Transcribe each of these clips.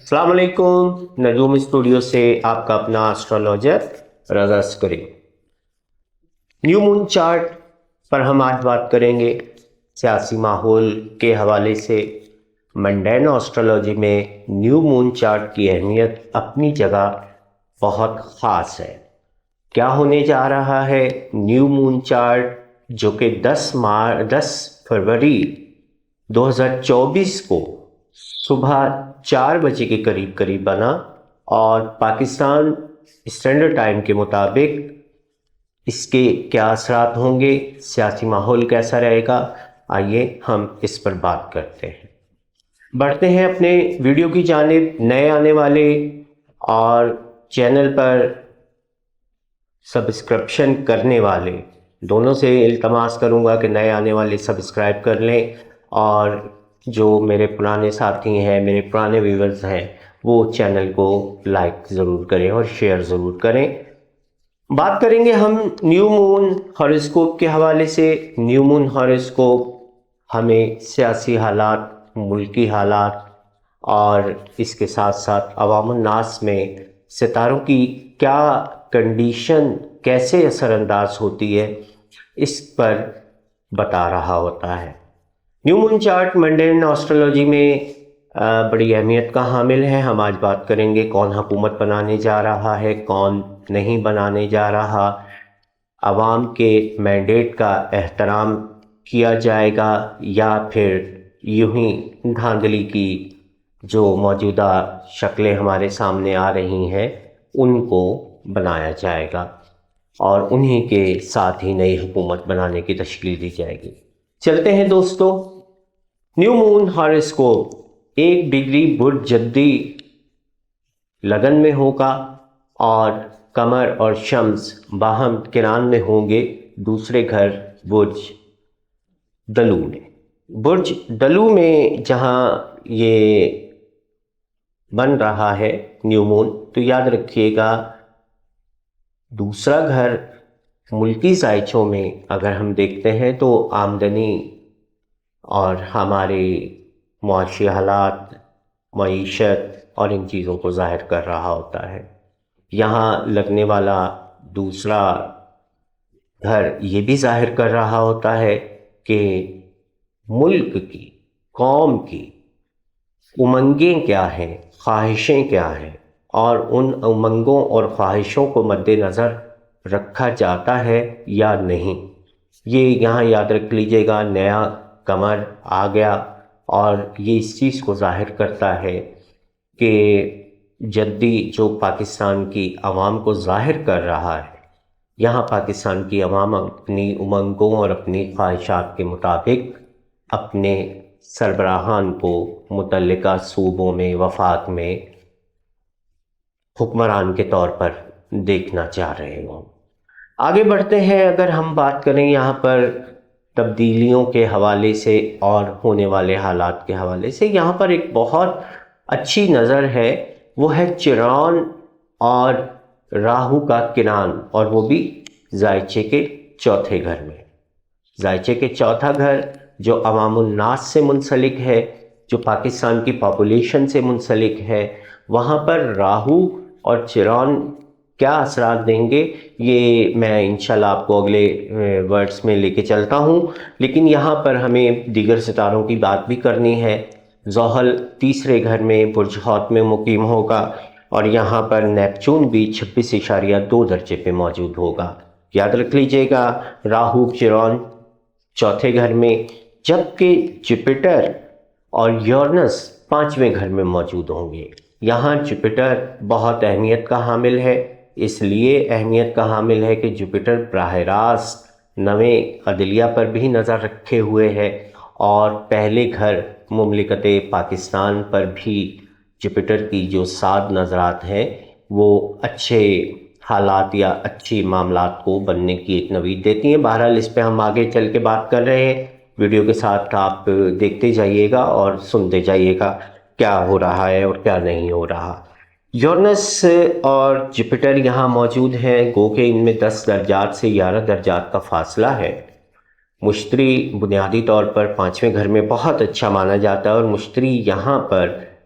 السلام علیکم، نجوم اسٹوڈیو سے آپ کا اپنا اسٹرالوجر رضا عسکری۔ نیو مون چارٹ پر ہم آج بات کریں گے سیاسی ماحول کے حوالے سے۔ منڈین اسٹرالوجی میں نیو مون چارٹ کی اہمیت اپنی جگہ بہت خاص ہے۔ کیا ہونے جا رہا ہے؟ نیو مون چارٹ جو کہ 10 فروری 2024 کو صبح 4 بجے کے قریب بنا، اور پاکستان اسٹینڈرڈ ٹائم کے مطابق اس کے کیا اثرات ہوں گے، سیاسی ماحول کیسا رہے گا، آئیے ہم اس پر بات کرتے ہیں۔ بڑھتے ہیں اپنے ویڈیو کی جانب۔ نئے آنے والے اور چینل پر سبسکرپشن کرنے والے دونوں سے التماس کروں گا کہ نئے آنے والے سبسکرائب کر لیں، اور جو میرے پرانے ساتھی ہیں، میرے پرانے ویورز ہیں، وہ چینل کو لائک ضرور کریں اور شیئر ضرور کریں۔ بات کریں گے ہم نیو مون ہاروسکوپ کے حوالے سے۔ نیو مون ہاروسکوپ ہمیں سیاسی حالات، ملکی حالات اور اس کے ساتھ ساتھ عوام الناس میں ستاروں کی کیا کنڈیشن کیسے اثر انداز ہوتی ہے، اس پر بتا رہا ہوتا ہے۔ نیو مون چارٹ منڈین اسٹرالوجی میں بڑی اہمیت کا حامل ہے۔ ہم آج بات کریں گے کون حکومت بنانے جا رہا ہے، کون نہیں بنانے جا رہا، عوام کے مینڈیٹ کا احترام کیا جائے گا یا پھر یوں ہی دھاندلی کی جو موجودہ شکلیں ہمارے سامنے آ رہی ہیں ان کو بنایا جائے گا، اور انہی کے ساتھ ہی نئی حکومت بنانے کی تشکیل دی جائے گی۔ چلتے ہیں دوستو۔ نیو مون ہاروسکوپ 1 ڈگری برج جدی لگن میں ہوگا، اور قمر اور شمس باہم کنان میں ہوں گے دوسرے گھر برج دلو میں۔ برج دلو میں جہاں یہ بن رہا ہے نیو مون، تو یاد رکھیے گا دوسرا گھر ملکی زائچوں میں اگر ہم دیکھتے ہیں تو آمدنی اور ہمارے معاشی حالات، معیشت اور ان چیزوں کو ظاہر کر رہا ہوتا ہے۔ یہاں لگنے والا دوسرا گھر یہ بھی ظاہر کر رہا ہوتا ہے کہ ملک کی، قوم کی امنگیں کیا ہیں، خواہشیں کیا ہیں، اور ان امنگوں اور خواہشوں کو مد نظر رکھا جاتا ہے یا نہیں۔ یہ یہاں یاد رکھ لیجئے گا، نیا قمر آ گیا، اور یہ اس چیز کو ظاہر کرتا ہے کہ جدی جو پاکستان کی عوام کو ظاہر کر رہا ہے، یہاں پاکستان کی عوام اپنی امنگوں اور اپنی خواہشات کے مطابق اپنے سربراہان کو متعلقہ صوبوں میں، وفاق میں حکمران کے طور پر دیکھنا چاہ رہے ہوں۔ آگے بڑھتے ہیں۔ اگر ہم بات کریں یہاں پر تبدیلیوں کے حوالے سے اور ہونے والے حالات کے حوالے سے، یہاں پر ایک بہت اچھی نظر ہے، وہ ہے چرون اور راہو کا کنان، اور وہ بھی زائچے کے چوتھے گھر میں۔ زائچے کے چوتھا گھر جو عوام الناس سے منسلک ہے، جو پاکستان کی پاپولیشن سے منسلک ہے، وہاں پر راہو اور چرون کیا اثرات دیں گے، یہ میں انشاءاللہ آپ کو اگلے ورڈز میں لے کے چلتا ہوں۔ لیکن یہاں پر ہمیں دیگر ستاروں کی بات بھی کرنی ہے۔ زحل تیسرے گھر میں برج حوت میں مقیم ہوگا، اور یہاں پر نیپچون بھی 26.2 درجے پہ موجود ہوگا۔ یاد رکھ لیجئے گا، راہو چرون چوتھے گھر میں، جبکہ جوپیٹر اور یورنس 5ویں گھر میں موجود ہوں گے۔ یہاں جوپیٹر بہت اہمیت کا حامل ہے، اس لیے اہمیت کا حامل ہے کہ جوپیٹر براہ راست نویں عدلیہ پر بھی نظر رکھے ہوئے ہے، اور پہلے گھر مملکت پاکستان پر بھی جوپیٹر کی جو 7 نظرات ہیں وہ اچھے حالات یا اچھی معاملات کو بننے کی ایک نوید دیتی ہیں۔ بہرحال اس پہ ہم آگے چل کے بات کر رہے ہیں۔ ویڈیو کے ساتھ آپ دیکھتے جائیے گا اور سنتے جائیے گا کیا ہو رہا ہے اور کیا نہیں ہو رہا۔ یورنس اور جوپیٹر یہاں موجود ہیں، گو کہ ان میں 10 درجات سے 11 درجات کا فاصلہ ہے۔ مشتری بنیادی طور پر 5ویں گھر میں بہت اچھا مانا جاتا ہے، اور مشتری یہاں پر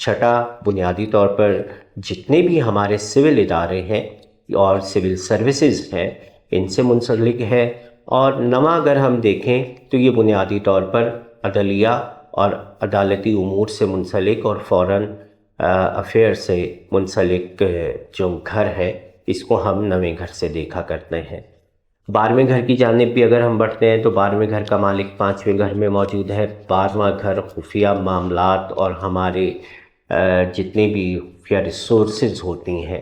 چھٹا، بنیادی طور پر جتنے بھی ہمارے سول ادارے ہیں اور سول سروسز ہیں ان سے منسلک ہے، اور نواں اگر ہم دیکھیں تو یہ بنیادی طور پر عدلیہ اور عدالتی امور سے منسلک اور فورن افیئر سے منسلک جو گھر ہے اس کو ہم نویں گھر سے دیکھا کرتے ہیں۔ 12ویں گھر کی جانب بھی اگر ہم بڑھتے ہیں تو 12ویں گھر کا مالک 5ویں گھر میں موجود ہے۔ 12واں گھر خفیہ معاملات اور ہمارے جتنے بھی خفیہ ریسورسز ہوتی ہیں،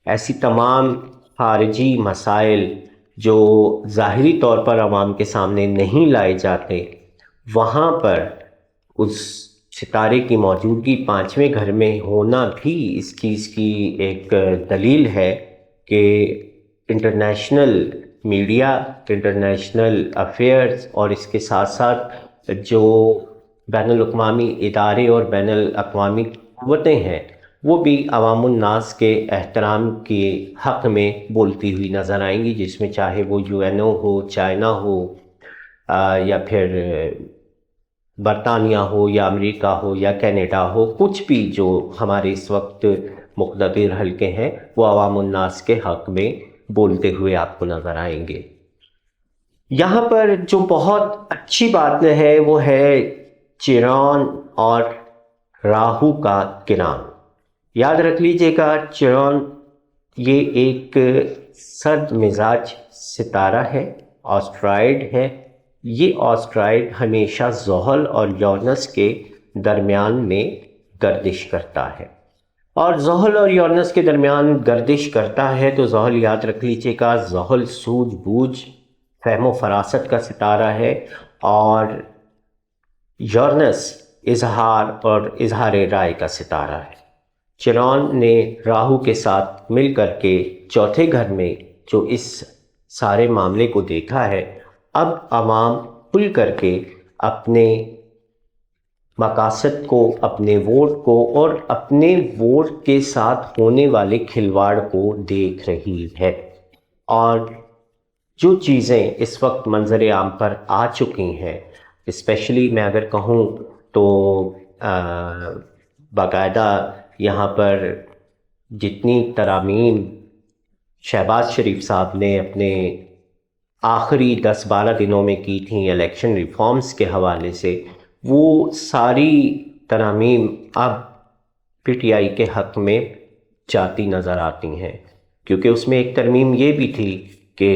ایسی تمام خارجی مسائل جو ظاہری طور پر عوام کے سامنے نہیں لائے جاتے، وہاں پر اس ستارے کی موجودگی 5ویں گھر میں ہونا بھی اس کی ایک دلیل ہے کہ انٹرنیشنل میڈیا، انٹرنیشنل افیئرز اور اس کے ساتھ ساتھ جو بین الاقوامی ادارے اور بین الاقوامی قوتیں ہیں وہ بھی عوام الناس کے احترام کے حق میں بولتی ہوئی نظر آئیں گی، جس میں چاہے وہ UN ہو، چائنا ہو، یا پھر برطانیہ ہو یا امریکہ ہو یا کینیڈا ہو، کچھ بھی جو ہمارے اس وقت مقتدر حلقے ہیں وہ عوام الناس کے حق میں بولتے ہوئے آپ کو نظر آئیں گے۔ یہاں پر جو بہت اچھی بات ہے وہ ہے چرون اور راہو کا کران۔ یاد رکھ لیجئے گا، چرون یہ ایک سرد مزاج ستارہ ہے، آسٹرائڈ ہے۔ یہ آسٹرائڈ ہمیشہ زحل اور یورنس کے درمیان میں گردش کرتا ہے، اور زحل اور یورنس کے درمیان گردش کرتا ہے تو زحل یاد رکھ لیجئے گا، زحل سوجھ بوجھ، فہم و فراست کا ستارہ ہے، اور یورنس اظہار اور اظہار رائے کا ستارہ ہے۔ چرون نے راہو کے ساتھ مل کر کے چوتھے گھر میں جو اس سارے معاملے کو دیکھا ہے، اب عوام کھل کر کے اپنے مقاصد کو، اپنے ووٹ کو اور اپنے ووٹ کے ساتھ ہونے والے کھلواڑ کو دیکھ رہی ہے، اور جو چیزیں اس وقت منظر عام پر آ چکی ہیں، اسپیشلی میں اگر کہوں تو باقاعدہ یہاں پر جتنی ترامیم شہباز شریف صاحب نے اپنے آخری 10-12 دنوں میں کی تھیں الیکشن ریفارمز کے حوالے سے، وہ ساری ترامیم اب PTI کے حق میں جاتی نظر آتی ہیں، کیونکہ اس میں ایک ترمیم یہ بھی تھی کہ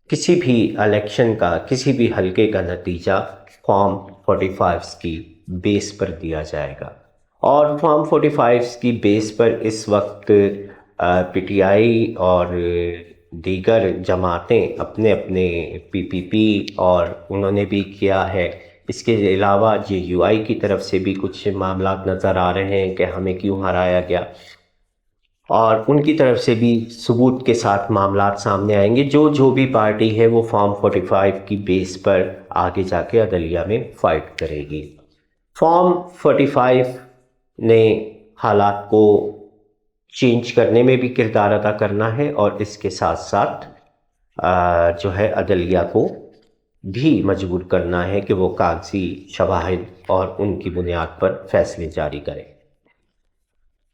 کسی بھی الیکشن کا، کسی بھی حلقے کا نتیجہ فارم 45 کی بیس پر دیا جائے گا، اور فارم 45 کی بیس پر اس وقت PTI اور دیگر جماعتیں اپنے اپنے PPP اور انہوں نے بھی کیا ہے۔ اس کے علاوہ JUI کی طرف سے بھی کچھ معاملات نظر آ رہے ہیں کہ ہمیں کیوں ہرایا گیا، اور ان کی طرف سے بھی ثبوت کے ساتھ معاملات سامنے آئیں گے۔ جو بھی پارٹی ہے وہ فارم 45 کی بیس پر آگے جا کے عدلیہ میں فائٹ کرے گی۔ فارم 45 نے حالات کو چینج کرنے میں بھی کردار ادا کرنا ہے، اور اس کے ساتھ ساتھ جو ہے عدلیہ کو بھی مجبور کرنا ہے کہ وہ کاغذی شواہد اور ان کی بنیاد پر فیصلے جاری کرے۔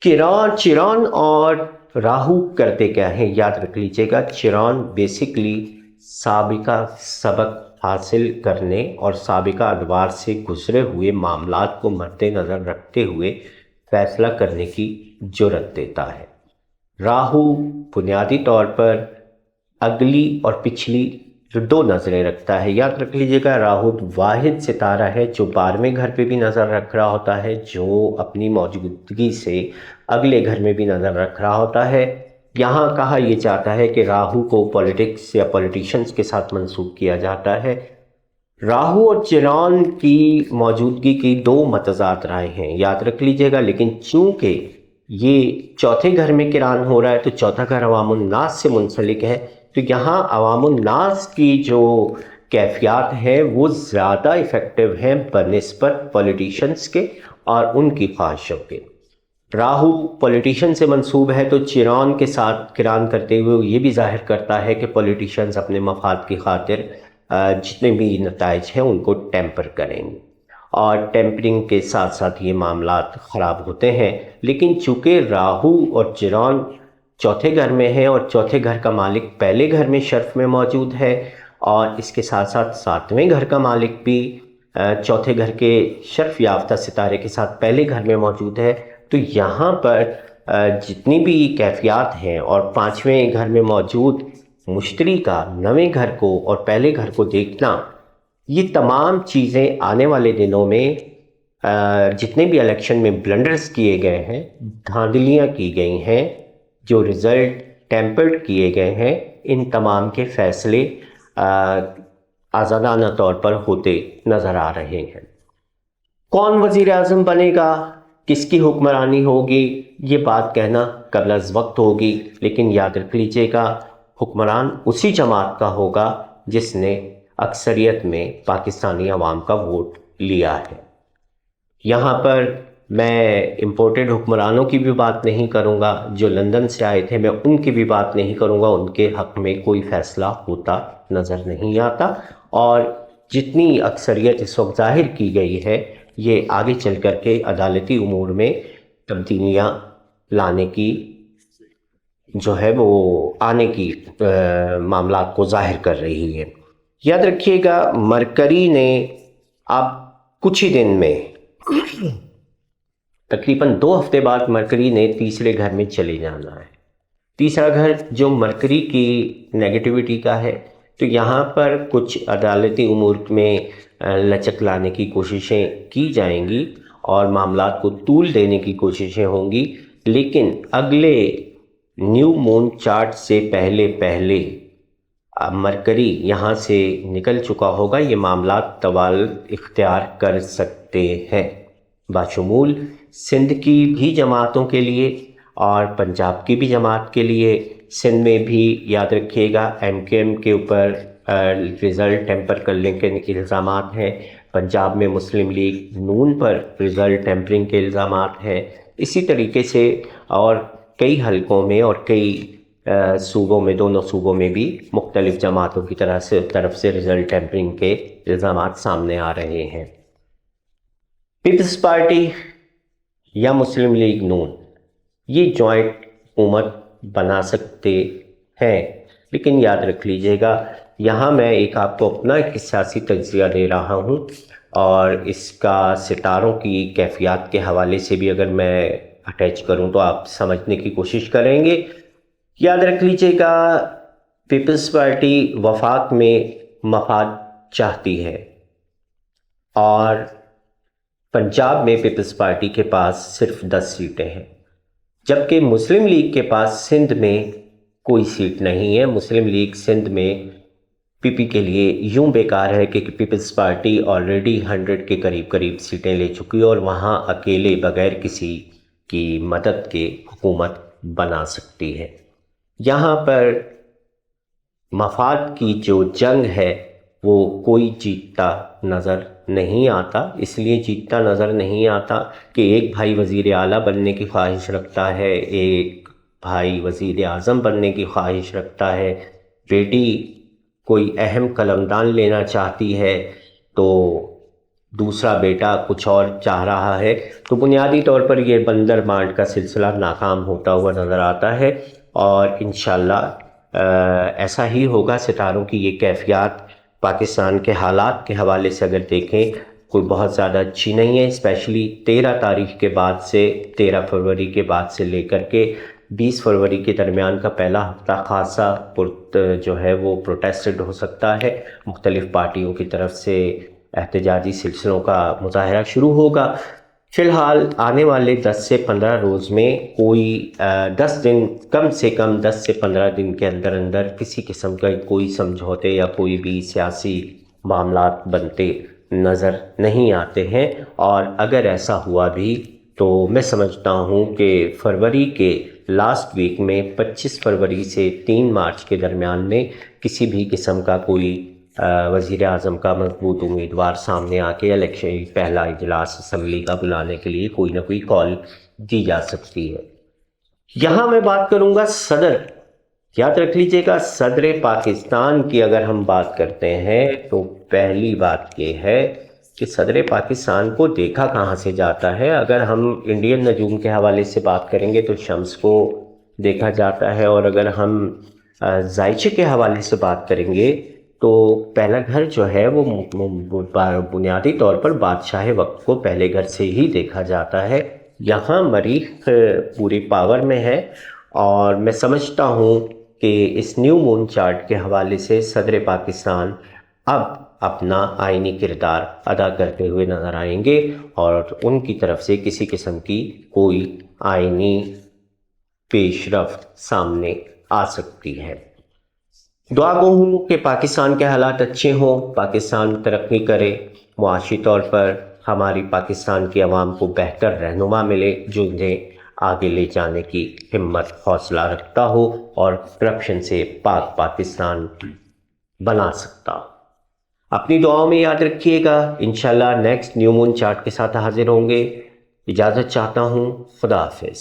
چرون اور راہو کرتے کیا ہیں، یاد رکھ لیجئے گا، چرون بیسیکلی سابقہ سبق حاصل کرنے اور سابقہ ادوار سے گزرے ہوئے معاملات کو مد نظر رکھتے ہوئے فیصلہ کرنے کی جرأت دیتا ہے۔ راہو بنیادی طور پر اگلی اور پچھلی دو نظریں رکھتا ہے۔ یاد رکھ لیجئے گا، راہو واحد ستارہ ہے جو 12ویں گھر پہ بھی نظر رکھ رہا ہوتا ہے، جو اپنی موجودگی سے اگلے گھر میں بھی نظر رکھ رہا ہوتا ہے۔ یہاں کہا یہ جاتا ہے کہ راہو کو پولیٹکس یا پولیٹیشنز کے ساتھ منسوب کیا جاتا ہے۔ راہو اور چرون کی موجودگی کی دو متضاد رائے ہیں، یاد رکھ لیجئے گا، لیکن چونکہ یہ چوتھے گھر میں کران ہو رہا ہے تو چوتھا گھر عوام الناس سے منسلک ہے، تو یہاں عوام الناس کی جو کیفیات ہیں وہ زیادہ افیکٹو ہیں بنسبت پولیٹیشنز کے اور ان کی خواہشوں کے۔ راہو پولیٹیشن سے منسوب ہے تو چرون کے ساتھ کران کرتے ہوئے یہ بھی ظاہر کرتا ہے کہ پولیٹیشنز اپنے مفاد کی خاطر جتنے بھی نتائج ہیں ان کو ٹیمپر کریں گے، اور ٹیمپرنگ کے ساتھ ساتھ یہ معاملات خراب ہوتے ہیں. لیکن چونکہ راہو اور چرون چوتھے گھر میں ہے اور چوتھے گھر کا مالک پہلے گھر میں شرف میں موجود ہے، اور اس کے ساتھ ساتھ ساتویں گھر کا مالک بھی چوتھے گھر کے شرف یافتہ ستارے کے ساتھ پہلے گھر میں موجود ہے، تو یہاں پر جتنی بھی کیفیات ہیں اور پانچویں گھر میں موجود مشتری کا نویں گھر کو اور پہلے گھر کو دیکھنا، یہ تمام چیزیں آنے والے دنوں میں جتنے بھی الیکشن میں بلنڈرز کیے گئے ہیں، دھاندلیاں کی گئی ہیں، جو رزلٹ ٹیمپرڈ کیے گئے ہیں، ان تمام کے فیصلے آزادانہ طور پر ہوتے نظر آ رہے ہیں. کون وزیر اعظم بنے گا، کس کی حکمرانی ہوگی، یہ بات کہنا قبل از وقت ہوگی، لیکن یاد رکھ لیجیے گا حکمران اسی جماعت کا ہوگا جس نے اکثریت میں پاکستانی عوام کا ووٹ لیا ہے. یہاں پر میں امپورٹڈ حکمرانوں کی بھی بات نہیں کروں گا، جو لندن سے آئے تھے میں ان کی بھی بات نہیں کروں گا، ان کے حق میں کوئی فیصلہ ہوتا نظر نہیں آتا. اور جتنی اکثریت اس وقت ظاہر کی گئی ہے، یہ آگے چل کر کے عدالتی امور میں تبدیلیاں لانے کی جو ہے وہ آنے کی معاملات کو ظاہر کر رہی ہے. یاد رکھیے گا مرکری نے اب کچھ ہی دن میں تقریباً 2 ہفتے بعد مرکری نے تیسرے گھر میں چلے جانا ہے. تیسرا گھر جو مرکری کی نیگیٹیوٹی کا ہے، تو یہاں پر کچھ عدالتی امور میں لچک لانے کی کوششیں کی جائیں گی اور معاملات کو طول دینے کی کوششیں ہوں گی، لیکن اگلے نیو مون چارٹ سے پہلے مرکری یہاں سے نکل چکا ہوگا. یہ معاملات طوال اختیار کر سکتے ہیں، بشمول سندھ کی بھی جماعتوں کے لیے اور پنجاب کی بھی جماعت کے لیے. سندھ میں بھی یاد رکھیے گا ایم کیو ایم کے اوپر رزلٹ ٹیمپر کرنے کے الزامات ہیں، پنجاب میں مسلم لیگ نون پر رزلٹ ٹیمپرنگ کے الزامات ہیں. اسی طریقے سے اور کئی حلقوں میں اور کئی صوبوں میں، دونوں صوبوں میں بھی مختلف جماعتوں کی طرف سے رزلٹ ٹیمپرنگ کے الزامات سامنے آ رہے ہیں. پیپلز پارٹی یا مسلم لیگ نون یہ جوائنٹ حکومت بنا سکتے ہیں، لیکن یاد رکھ لیجئے گا یہاں میں آپ کو اپنا ایک سیاسی تجزیہ دے رہا ہوں، اور اس کا ستاروں کی کیفیات کے حوالے سے بھی اگر میں اٹیچ کروں تو آپ سمجھنے کی کوشش کریں گے. یاد رکھ لیجئے گا پیپلز پارٹی وفاق میں مفاد چاہتی ہے، اور پنجاب میں پیپلز پارٹی کے پاس صرف 10 سیٹیں ہیں، جبکہ مسلم لیگ کے پاس سندھ میں کوئی سیٹ نہیں ہے. مسلم لیگ سندھ میں پی پی کے لیے یوں بیکار ہے کہ پیپلز پارٹی آلریڈی 100 کے قریب سیٹیں لے چکی اور وہاں اکیلے بغیر کسی کی مدد کے حکومت بنا سکتی ہے. یہاں پر مفاد کی جو جنگ ہے وہ کوئی جیتتا نظر نہیں آتا. اس لیے جیتتا نظر نہیں آتا کہ ایک بھائی وزیر اعلیٰ بننے کی خواہش رکھتا ہے، ایک بھائی وزیر اعظم بننے کی خواہش رکھتا ہے، بیٹی کوئی اہم قلمدان لینا چاہتی ہے تو دوسرا بیٹا کچھ اور چاہ رہا ہے. تو بنیادی طور پر یہ بندر بانٹ کا سلسلہ ناکام ہوتا ہوا نظر آتا ہے، اور انشاءاللہ ایسا ہی ہوگا. ستاروں کی یہ کیفیات پاکستان کے حالات کے حوالے سے اگر دیکھیں کوئی بہت زیادہ اچھی نہیں ہے، اسپیشلی 13 تاریخ کے بعد سے، 13 فروری کے بعد سے لے کر کے 20 فروری کے درمیان کا پہلا ہفتہ خاصا جو ہے وہ پروٹیسٹڈ ہو سکتا ہے. مختلف پارٹیوں کی طرف سے احتجاجی سلسلوں کا مظاہرہ شروع ہوگا. فی الحال آنے والے 10 سے 15 روز میں کوئی 10 دن، کم سے کم 10 سے 15 دن کے اندر کسی قسم کا کوئی سمجھوتے یا کوئی بھی سیاسی معاملات بنتے نظر نہیں آتے ہیں. اور اگر ایسا ہوا بھی تو میں سمجھتا ہوں کہ فروری کے لاسٹ ویک میں 25 فروری سے 3 مارچ کے درمیان میں کسی بھی قسم کا کوئی وزیر اعظم کا مضبوط امیدوار سامنے آ کے الیکشن پہلا اجلاس اسمبلی کا بلانے کے لیے کوئی نہ کوئی کال دی جا سکتی ہے. یہاں میں بات کروں گا صدر. یاد رکھ لیجئے گا صدر پاکستان کی اگر ہم بات کرتے ہیں تو پہلی بات یہ ہے کہ صدر پاکستان کو دیکھا کہاں سے جاتا ہے. اگر ہم انڈین نجوم کے حوالے سے بات کریں گے تو شمس کو دیکھا جاتا ہے، اور اگر ہم ذائچے کے حوالے سے بات کریں گے تو پہلا گھر جو ہے وہ بنیادی طور پر بادشاہ وقت کو پہلے گھر سے ہی دیکھا جاتا ہے. یہاں مریخ پوری پاور میں ہے، اور میں سمجھتا ہوں کہ اس نیو مون چارٹ کے حوالے سے صدر پاکستان اب اپنا آئینی کردار ادا کرتے ہوئے نظر آئیں گے، اور ان کی طرف سے کسی قسم کی کوئی آئینی پیش رفت سامنے آ سکتی ہے. دعا گو ہوں کہ پاکستان کے حالات اچھے ہوں، پاکستان ترقی کرے، معاشی طور پر ہماری پاکستان کی عوام کو بہتر رہنما ملے جو انہیں آگے لے جانے کی ہمت حوصلہ رکھتا ہو اور کرپشن سے پاک پاکستان بنا سکتا ہو. اپنی دعاؤں میں یاد رکھیے گا. انشاءاللہ نیکسٹ نیو مون چارٹ کے ساتھ حاضر ہوں گے. اجازت چاہتا ہوں. خدا حافظ.